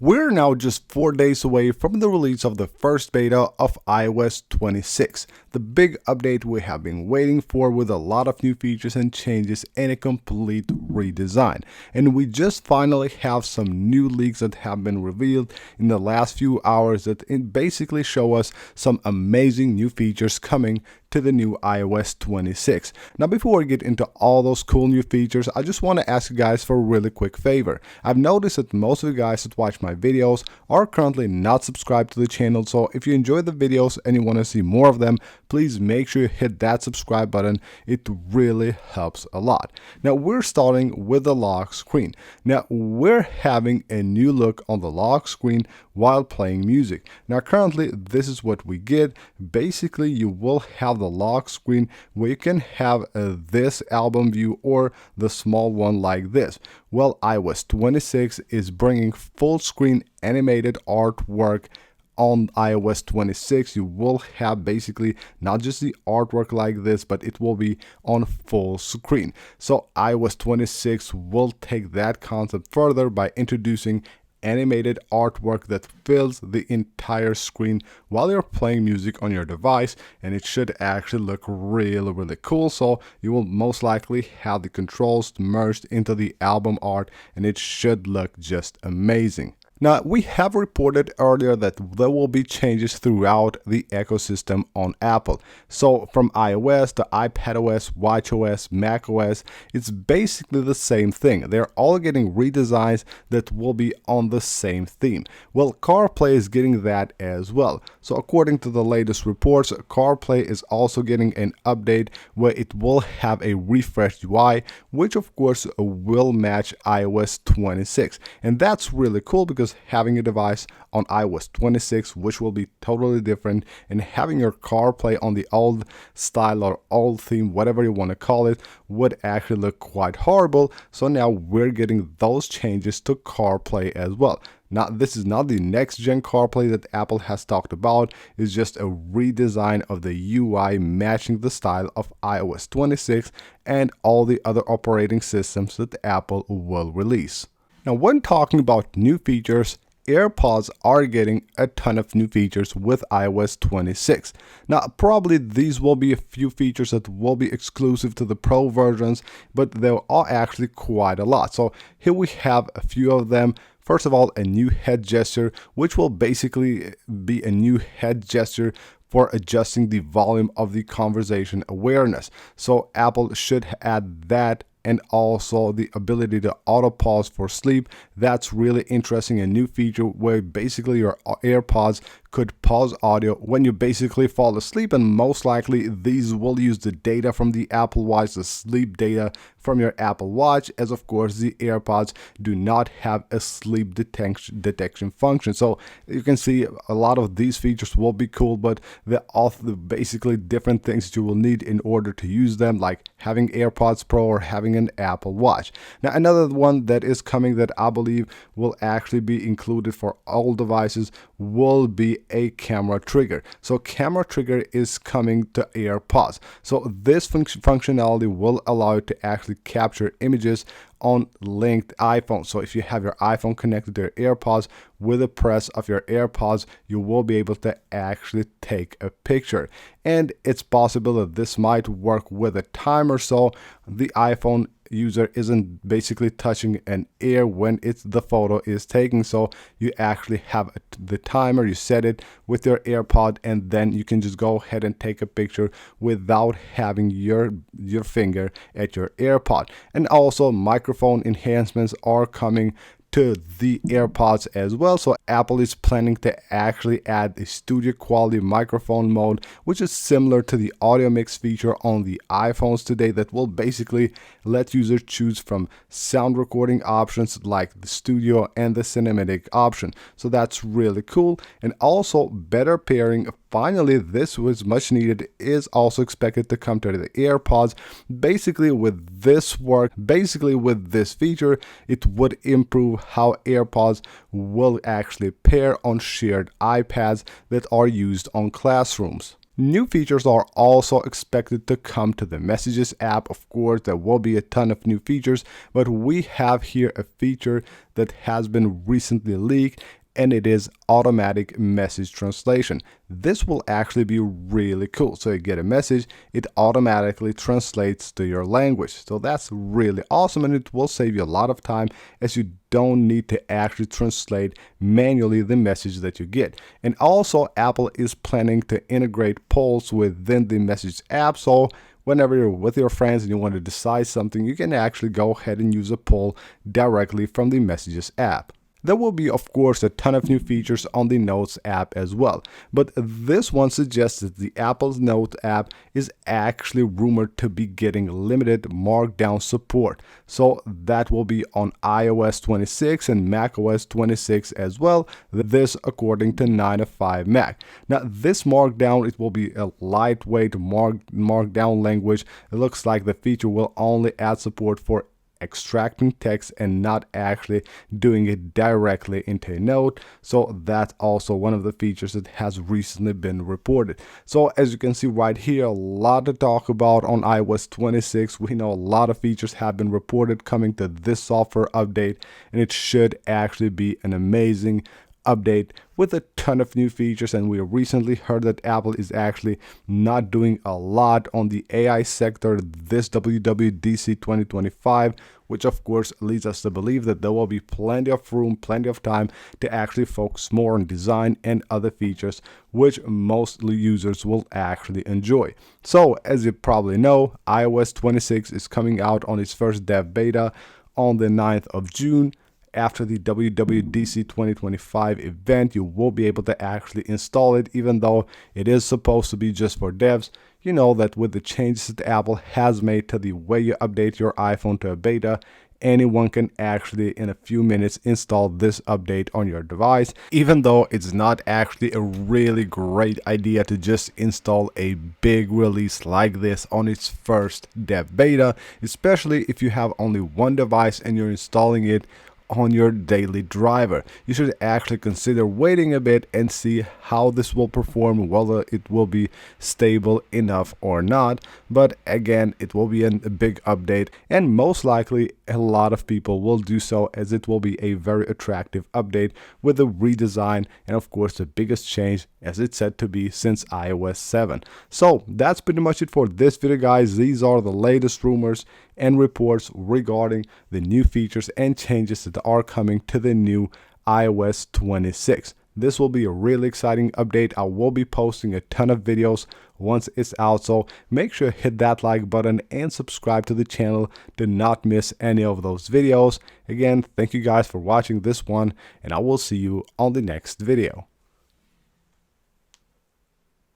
We're now just 4 days away from the release of the first beta of iOS 26, the big update we have been waiting for with a lot of new features and changes and a complete redesign. And we just finally have some new leaks that have been revealed in the last few hours that basically show us some amazing new features coming to the new iOS 26. Now before we get into all those cool new features, I just want to ask you guys for a really quick favor. I've noticed that most of you guys that watch my videos are currently not subscribed to the channel, so if you enjoy the videos and you want to see more of them, please make sure you hit that subscribe button. It really helps a lot. Now we're starting with the lock screen. Now we're having a new look on the lock screen while playing music. Now currently this is what we get. Basically you will have the lock screen where you can have this album view or the small one like this. Well, iOS 26 is bringing full screen animated artwork. On iOS 26 you will have basically not just the artwork like this, but it will be on full screen. So iOS 26 will take that concept further by introducing animated artwork that fills the entire screen while you're playing music on your device, and it should actually look really cool. So you will most likely have the controls merged into the album art, and it should look just amazing. Now, we have reported earlier that there will be changes throughout the ecosystem on Apple. So from iOS to iPadOS, watchOS, macOS, it's basically the same thing. They're all getting redesigns that will be on the same theme. Well, CarPlay is getting that as well. So according to the latest reports, CarPlay is also getting an update where it will have a refreshed UI, which of course will match iOS 26. And that's really cool because having a device on iOS 26, which will be totally different, and having your CarPlay on the old style or old theme, whatever you want to call it, would actually look quite horrible. So now we're getting those changes to CarPlay as well. Now, this is not the next gen CarPlay that Apple has talked about. It's just a redesign of the UI matching the style of iOS 26 and all the other operating systems that Apple will release. Now, when talking about new features, AirPods are getting a ton of new features with iOS 26. Now, probably these will be a few features that will be exclusive to the Pro versions, but there are actually quite a lot. So here we have a few of them. First of all, a new head gesture, which will basically be a new head gesture for adjusting the volume of the conversation awareness. So Apple should add that, and also the ability to auto pause for sleep. That's really interesting, a new feature where basically your AirPods could pause audio when you basically fall asleep, and most likely these will use the data from the Apple Watch, the sleep data from your Apple Watch, as of course the AirPods do not have a sleep detection function. So you can see a lot of these features will be cool, but they're all basically different things that you will need in order to use them, like having AirPods Pro or having an Apple Watch. Now another one that is coming that I believe will actually be included for all devices will be a camera trigger. So camera trigger is coming to AirPods. So this functionality will allow you to actually capture images on linked iPhone. So if you have your iPhone connected to your AirPods, with the press of your AirPods, you will be able to actually take a picture. And it's possible that this might work with a timer, so the iPhone user isn't basically touching an ear when the photo is taken. So you actually have the timer, you set it with your AirPod, and then you can just go ahead and take a picture without having your finger at your AirPod. And also microphone enhancements are coming to the AirPods as well. So Apple is planning to actually add a studio quality microphone mode, which is similar to the audio mix feature on the iPhones today, that will basically let users choose from sound recording options like the studio and the cinematic option. So that's really cool. And also better pairing. Finally, this was much needed, is also expected to come to the AirPods. Basically with this feature, it would improve how AirPods will actually pair on shared iPads that are used on classrooms. New features are also expected to come to the Messages app. Of course, there will be a ton of new features, but we have here a feature that has been recently leaked, and it is automatic message translation. This will actually be really cool. So you get a message, it automatically translates to your language. So that's really awesome, and it will save you a lot of time, as you don't need to actually translate manually the message that you get. And also, Apple is planning to integrate polls within the Message app. So whenever you're with your friends and you want to decide something, you can actually go ahead and use a poll directly from the Messages app. There will be, of course, a ton of new features on the Notes app as well, but this one suggests that the Apple's Notes app is actually rumored to be getting limited Markdown support. So that will be on iOS 26 and macOS 26 as well, this according to 9to5Mac. Now, this Markdown, it will be a lightweight Markdown language. It looks like the feature will only add support for extracting text and not actually doing it directly into a note. So that's also one of the features that has recently been reported. So as you can see right here, a lot to talk about on iOS 26. We know a lot of features have been reported coming to this software update, and it should actually be an amazing update with a ton of new features. And we recently heard that Apple is actually not doing a lot on the AI sector this WWDC 2025, which of course leads us to believe that there will be plenty of room, plenty of time to actually focus more on design and other features, which most users will actually enjoy. So as you probably know, iOS 26 is coming out on its first dev beta on the 9th of June. After the WWDC 2025 event, you will be able to actually install it, even though it is supposed to be just for devs. You know that with the changes that Apple has made to the way you update your iPhone to a beta, anyone can actually in a few minutes install this update on your device, even though it's not actually a really great idea to just install a big release like this on its first dev beta, especially if you have only one device and you're installing it on your daily driver. You should actually consider waiting a bit and see how this will perform, whether it will be stable enough or not. But again, it will be a big update, and most likely a lot of people will do so, as it will be a very attractive update with a redesign, and of course the biggest change as it's said to be since iOS 7. So that's pretty much it for this video, guys. These are the latest rumors and reports regarding the new features and changes that are coming to the new iOS 26. This will be a really exciting update. I will be posting a ton of videos once it's out, so make sure to hit that like button and subscribe to the channel to not miss any of those videos. Again, thank you guys for watching this one, and I will see you on the next video.